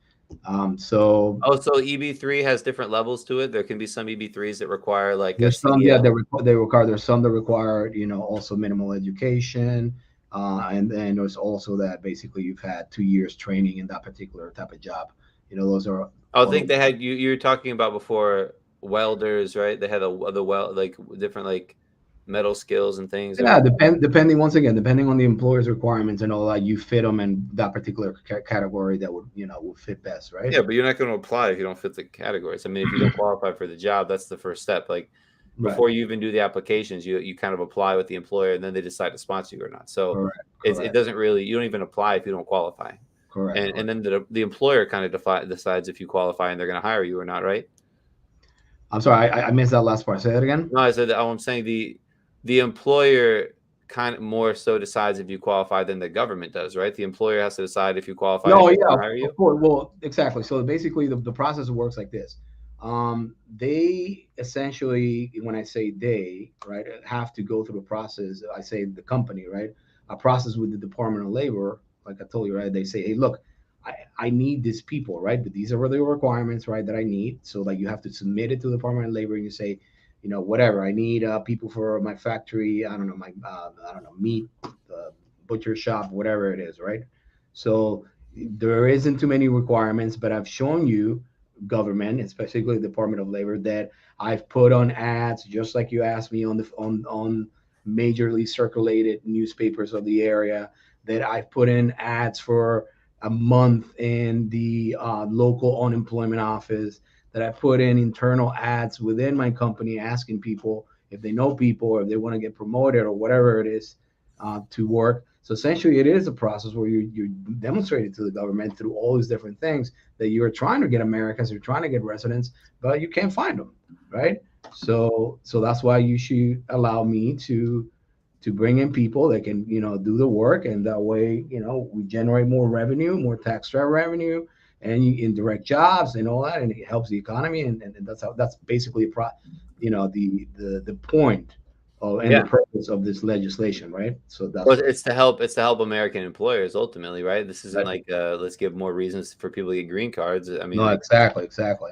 So Oh, so EB3 has different levels to it. There can be some EB3s that require like a there's some, yeah, CDL. they require. There's some that require, also minimal education, and then there's also that basically you've had 2 years training in that particular type of job. Those are I other. think they had you were talking about before welders, right? They had the like different like metal skills and things Yeah, or depending, once again, depending on the employer's requirements and all that, you fit them in that particular category that would fit best, right? yeah, but you're not going to apply if you don't fit the categories. I mean, if you don't qualify for the job, that's the first step. Like Right. before you even do the applications, you kind of apply with the employer and then they decide to sponsor you or not. So Correct. it Correct. doesn't really you don't even apply if you don't qualify. Correct. And Correct. then the employer kind of decides if you qualify and they're going to hire you or not, right? I'm sorry, I missed that last part. Say that again. No, I said that I'm saying the employer kind of more so decides if you qualify than the government does, right? The employer has to decide if you qualify and if No, they yeah, want to of hire you. course. Well, exactly. So basically, the process works like this. They essentially, when I say they, right, have to go through a process. I say the company, right, a process with the Department of Labor. Like I told you, right, they say, hey, look, I need these people, right, but these are the requirements, right, that I need. So like you have to submit it to the Department of Labor, and you say, whatever, I need people for my factory. I don't know, my I don't know, meat, butcher shop, whatever it is, right. So there isn't too many requirements, but I've shown you government, especially the Department of Labor, that I've put on ads, just like you asked me, on majorly circulated newspapers of the area, that I've put in ads for a month in the local unemployment office, that I put in internal ads within my company asking people if they know people or if they want to get promoted or whatever it is to work. So essentially, it is a process where you demonstrate it to the government through all these different things that you're trying to get Americans, you're trying to get residents, but you can't find them, right? So that's why you should allow me to bring in people that can do the work, and that way we generate more revenue, more tax revenue, and indirect jobs and all that, and it helps the economy, and that's basically the point and the Yeah. purpose of this legislation, right? So that's Well, what. it's to help American employers ultimately, right? This isn't Exactly. like let's give more reasons for people to get green cards. I mean, No, like, exactly, exactly.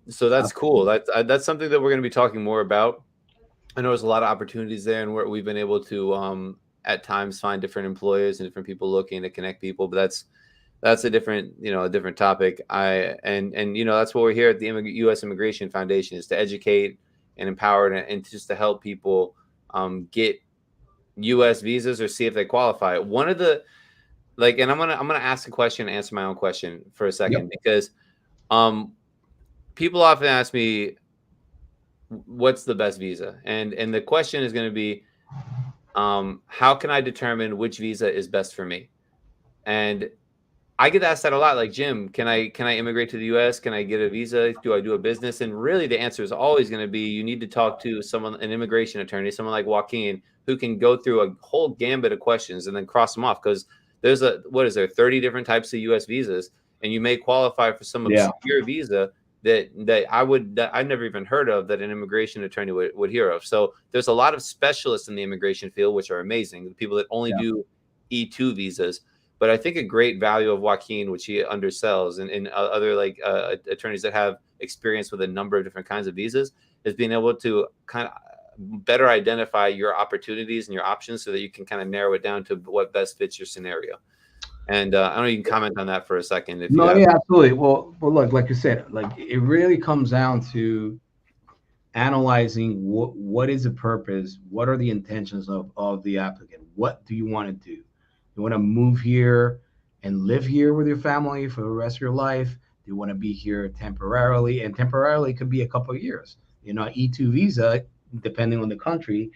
so that's cool. Absolutely. That's something that we're going to be talking more about. I know there's a lot of opportunities there, and we've been able to at times find different employers and different people looking to connect people. But that's a different a different topic. And that's what we're here at the U.S. Immigration Foundation is to educate and empower and just to help people get U.S. visas or see if they qualify. One of the and I'm gonna ask a question and answer my own question for a Yep. second because um people often ask me what's the best visa and the question is going to be how can I determine which visa is best for me? And I get asked that a lot. Like, Jim, can I immigrate to the U.S.? Can I get a visa? Do I do a business? And really, the answer is always going to be you need to talk to someone, an immigration attorney, someone like Joaquin, who can go through a whole gambit of questions and then cross them off. Because there's a what is there 30 different types of U.S. visas, and you may qualify for some Yeah. obscure visa that I never even heard of that an immigration attorney would hear of. So there's a lot of specialists in the immigration field, which are amazing. The people that only Yeah. do E2 visas. But I think a great value of Joaquin, which he undersells, and other like attorneys that have experience with a number of different kinds of visas, is being able to kind of better identify your opportunities and your options so that you can kind of narrow it down to what best fits your scenario. And I don't know, you can comment on that for a second if you No, have. yeah, absolutely. Well, look, like you said, like it really comes down to analyzing what is the purpose, what are the intentions of the applicant, what do you want to do? You want to move here and live here with your family for the rest of your life? Do you want to be here temporarily? And temporarily could be a couple of years. E2 visa, depending on the country,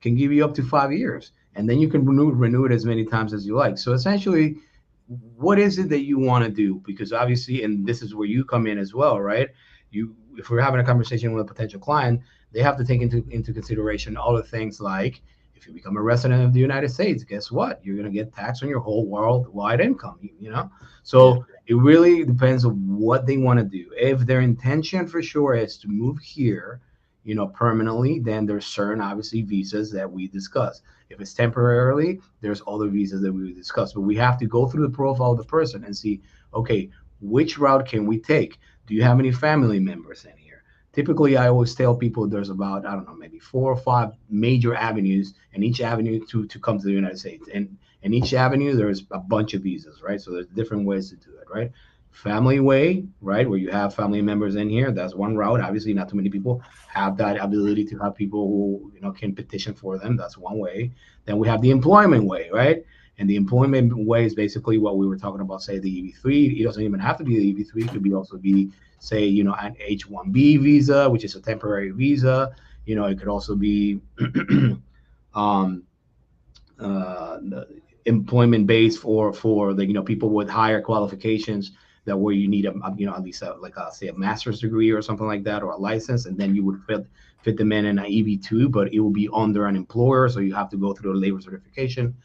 can give you up to 5 years, and then you can renew it as many times as you like. So essentially, what is it that you want to do? Because obviously, and this is where you come in as well, right? If we're having a conversation with a potential client, they have to take into consideration all the things like, if you become a resident of the United States, guess what? You're going to get taxed on your whole worldwide income. Yeah. So it really depends on what they want to do. If their intention for sure is to move here, permanently, then there's certain obviously visas that we discuss. If it's temporarily, there's other visas that we would discuss. But we have to go through the profile of the person and see, okay, which route can we take? Do you have any family members in here? Typically, I always tell people there's about, I don't know, maybe 4 or 5 major avenues, and each avenue to come to the United States. And each avenue, there's a bunch of visas, right? So there's different ways to do it, right? Family way, right, where you have family members in here. That's one route. Obviously, not too many people have that ability to have people who can petition for them. That's one way. Then we have the employment way, right? And the employment way is basically what we were talking about. Say the EB3. It doesn't even have to be the EB3. It could be also be, say, an H-1B visa, which is a temporary visa. It could also be um, employment based for the people with higher qualifications, that where you need at least say a master's degree or something like that, or a license, and then you would fit them in an EB2, but it will be under an employer, so you have to go through a labor certification.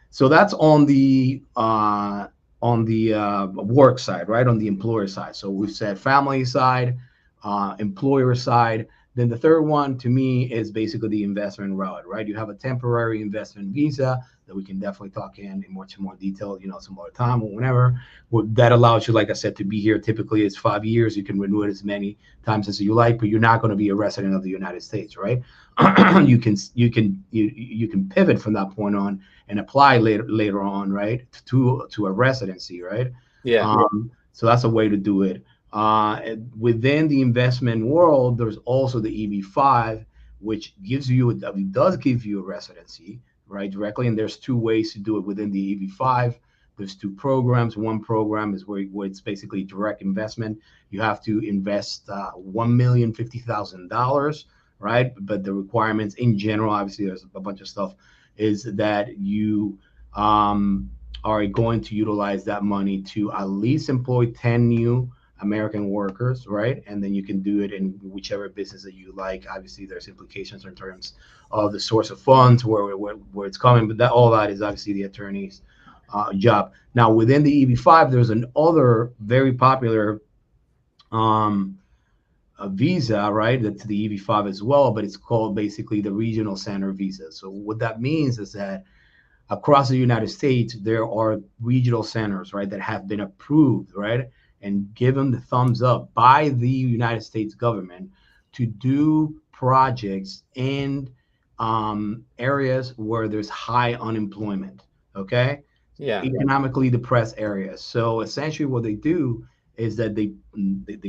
So that's on the work side, right? On the employer side. So we've said family side, employer side. Then the third one to me is basically the investment route, right? You have a temporary investment visa that we can definitely talk in much more detail, some other time or whenever. That allows you, like I said, to be here. Typically, it's 5 years. You can renew it as many times as you like, but you're not going to be a resident of the United States, right? You can pivot from that point on and apply later on, right, to a residency, right? Yeah. So that's a way to do it. Within the investment world, there's also the EB5, which does give you a residency, right, directly. And there's two ways to do it within the EB5. There's two programs. One program is where it's basically direct investment. You have to invest $1,050,000, right? But the requirements in general, obviously, there's a bunch of stuff, is that you are going to utilize that money to at least employ 10 new American workers, right? And then you can do it in whichever business that you like. Obviously, there's implications in terms of the source of funds, where it's coming, but all that is obviously the attorney's job. Now, within the EB5, there's another very popular a visa, right? That's the EB5 as well, but it's called basically the regional center visa. So what that means is that across the United States, there are regional centers, right, that have been approved, right, and given the thumbs up by the United States government to do projects in areas where there's high unemployment, okay, Yeah. economically depressed areas. So essentially, what they do is that they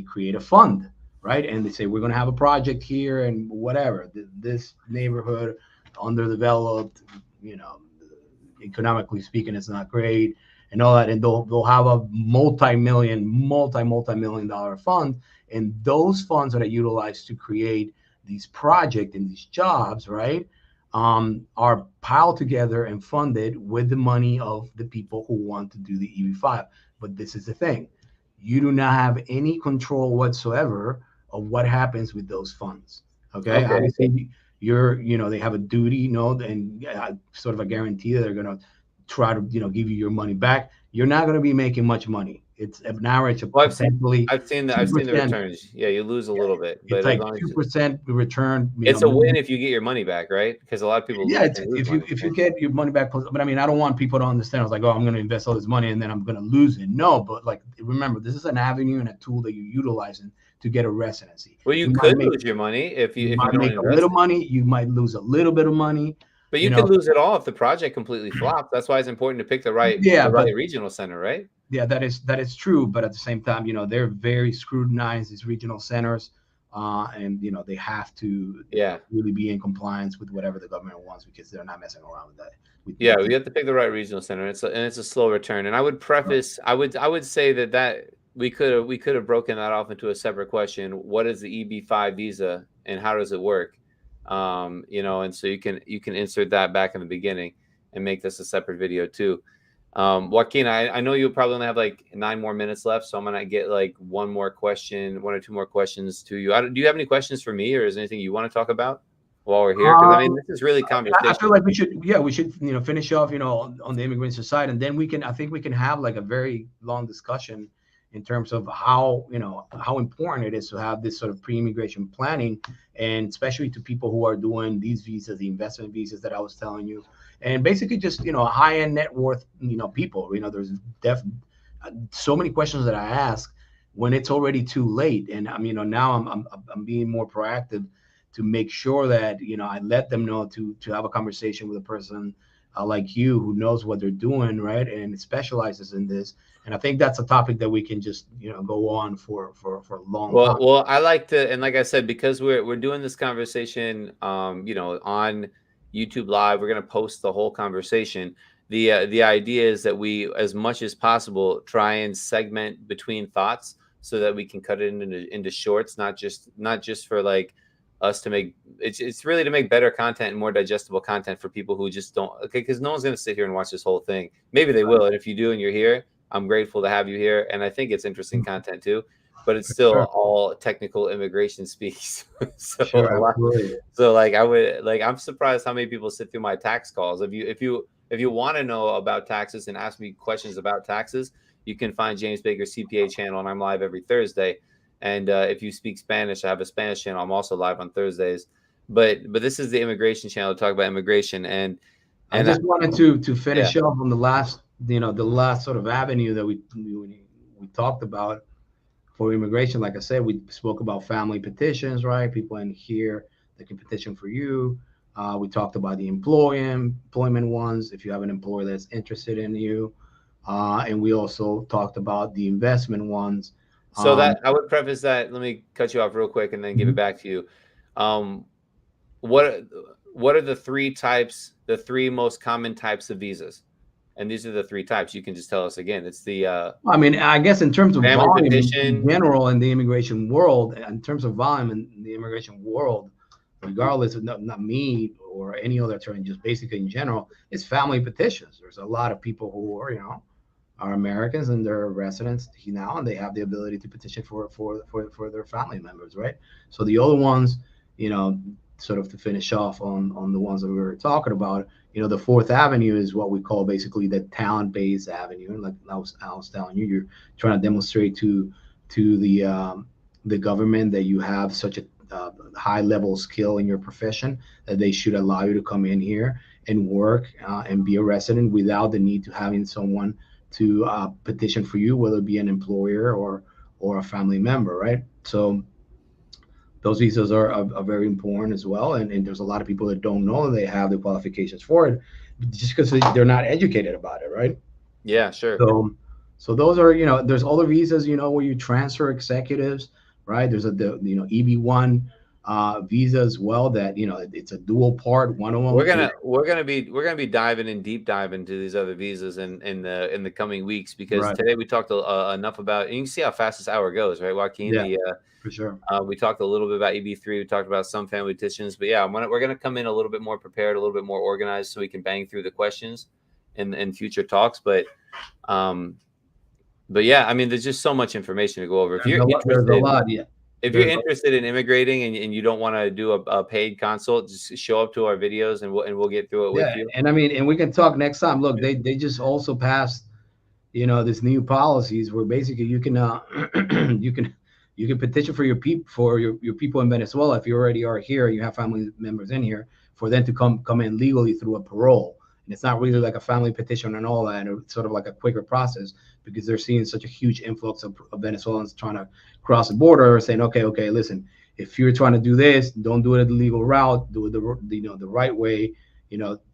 create a fund, right, and they say we're going to have a project here and whatever this neighborhood underdeveloped, you know economically speaking, it's not great and all that. And they'll have a multi-million dollar fund. And those funds are utilized to create these projects and these jobs, right? are piled together and funded with the money of the people who want to do the EB-5. But this is the thing: you do not have any control whatsoever of what happens with those funds. Okay, Okay. obviously they have a duty, and sort of a guarantee that they're going to try to, give you your money back. You're not going to be making much money. It's an average of Well, potentially I've seen the 2%. returns. Yeah, you lose a Yeah, little bit, it's but as like long as 2% return. it's a win if you get your money back, right? Because a lot of people Yeah, can lose if you money, if you right? get your money back, but I mean, I don't want people to understand. I was like, oh, I'm going to invest all this money and then I'm going to lose it. No, but like, remember, this is an avenue and a tool that you're utilizing to get a residency. Well, you You might could make lose your money you if you might don't make a little invest it. money. You might lose a little bit of money. But you You could know, lose it all if the project completely flops. That's why it's important to pick yeah, the but right regional center, right? yeah, that is true. But at the same time, they're very scrutinized, these regional centers, and they have to, Yeah. really be in compliance with whatever the government wants, because they're not messing around with that. Yeah, we have to pick the right regional center. It's a slow return. And I would preface, I would say that we could have broken that off into a separate question. What is the EB-5 visa and how does it work? And so you can insert that back in the beginning and make this a separate video too. Joaquin, I know you'll probably only have like 9 more minutes left, so I'm gonna get like one or two more questions to you. Do you have any questions for me, or is there anything you want to talk about while we're here? Because I mean, Um, this is really I conversation. feel like we should finish off, on the immigration side, and then I think we can have like a very long discussion in terms of how important it is to have this sort of pre-immigration planning, and especially to people who are doing these visas, the investment visas that I was telling you, and basically just, high-end net worth, people. There's def so many questions that I ask when it's already too late, and now I'm being more proactive to make sure that, I let them know to have a conversation with a person, like you, who knows what they're doing, right, and specializes in this. And I think that's a topic that we can just, go on for a long time. Well, I like to, and like I said, because we're doing this conversation, on YouTube Live, we're gonna post the whole conversation. The idea is that we, as much as possible, try and segment between thoughts so that we can cut it into shorts, not just for like us to make it's really to make better content and more digestible content for people who just don't, okay, because no one's gonna sit here and watch this whole thing. Maybe they will, and if you do and you're here, I'm grateful to have you here, and I think it's interesting content too, but it's still Sure, all technical immigration speaks. So sure, a lot. absolutely. So like I'm surprised how many people sit through my tax calls. If you want to know about taxes and ask me questions about taxes, you can find James Baker's CPA channel, and I'm live every Thursday. And if you speak Spanish, I have a Spanish channel. I'm also live on Thursdays. But this is the immigration channel to talk about immigration, I and just wanted to yeah. finish up on the last sort of avenue that we talked about for immigration. Like I said, we spoke about family petitions, right? People in here that can petition for you. We talked about the employment ones, if you have an employer that's interested in you. And we also talked about the investment ones. So Um, that I would preface that. Let me cut you off real quick and then give it mhm. back to you. Um, what what are the three most common types of visas? And these are the three types. You can just tell us again. It's the I mean, I guess in terms of family volume in petition. general in the immigration world, in terms of volume in the immigration world, regardless of not me or any other attorney, just basically in general, it's family petitions. There's a lot of people who are Americans and they're residents now, and they have the ability to petition for their family members, right? So the other ones, you know, sort of to finish off on the ones that we were talking about, the fourth avenue is what we call basically the talent-based avenue. And like I was telling you, you're trying to demonstrate to the government that you have such a high level skill in your profession that they should allow you to come in here and work and be a resident without the need to having someone to petition for you, whether it be an employer or a family member, right? So those visas are very important as well, and there's a lot of people that don't know they have the qualifications for it just because they're not educated about it, right? Yeah, sure. So those are, there's other visas, where you transfer executives, right? There's the EB1 visa as well. That it's a dual part. One of We're them is gonna we're gonna be diving in deep dive into these other visas in the coming weeks, because right. today we talked enough about, and you can see how fast this hour goes, right, Joaquin? Yeah, The for sure. We talked a little bit about EB3. We talked about some family petitions, but yeah, we're gonna come in a little bit more prepared, a little bit more organized, so we can bang through the questions in future talks. Um, but yeah, I mean, there's just so much information to go over. If There's you're a lot. There's a interested, lot. Yeah. if you're There's interested in immigrating, and you don't want to do a paid consult, just show up to our videos, and we'll get through it with Yeah, you. and I mean, and we can talk next time. Look, they just also passed, this new policies where basically you can you can you can petition for your people in Venezuela if you already are here, you have family members in here, for them to come in legally through a parole. And it's not really like a family petition and all that. It's sort of like a quicker process because they're seeing such a huge influx of Venezuelans trying to cross the border, saying, okay, listen, if you're trying to do this, don't do it the legal route, do it the right way.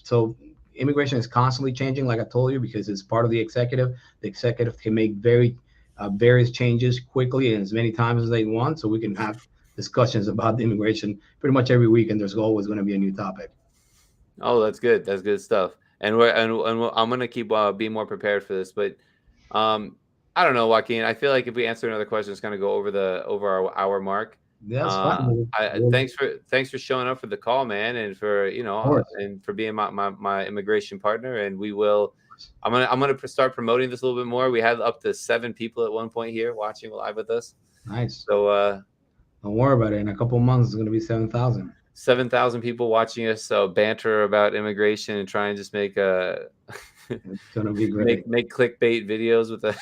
So immigration is constantly changing, like I told you, because it's part of the executive. The executive can make various changes quickly and as many times as they want, so we can have discussions about the immigration pretty much every week, and there's always going to be a new topic. Oh, that's good. That's good stuff. I'm gonna keep being more prepared for this. But um, I don't know, Joaquin. I feel like if we answer another question, it's gonna go over our hour mark. Yeah, that's fine. Of Thanks for showing up for the call, man, and for course. and for being my immigration partner. And we will. I'm gonna start promoting this a little bit more. We had up to 7 people at one point here watching live with us. Nice. So Don't worry about it. In a couple of months, it's going to be 7,000. 7,000 people watching us. So banter about immigration and try and just make It's going to be great. make clickbait videos with the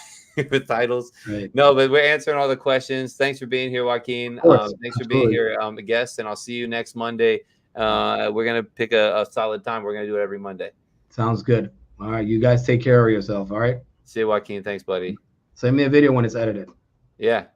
with titles. Right. No, but we're answering all the questions. Thanks for being here, Joaquin. Of course. Thanks for being Absolutely. here, a guest, and I'll see you next Monday. We're gonna pick a solid time. We're gonna do it every Monday. Sounds good. All right. You guys take care of yourself. All right. See you, Joaquin. Thanks, buddy. Send me a video when it's edited. Yeah.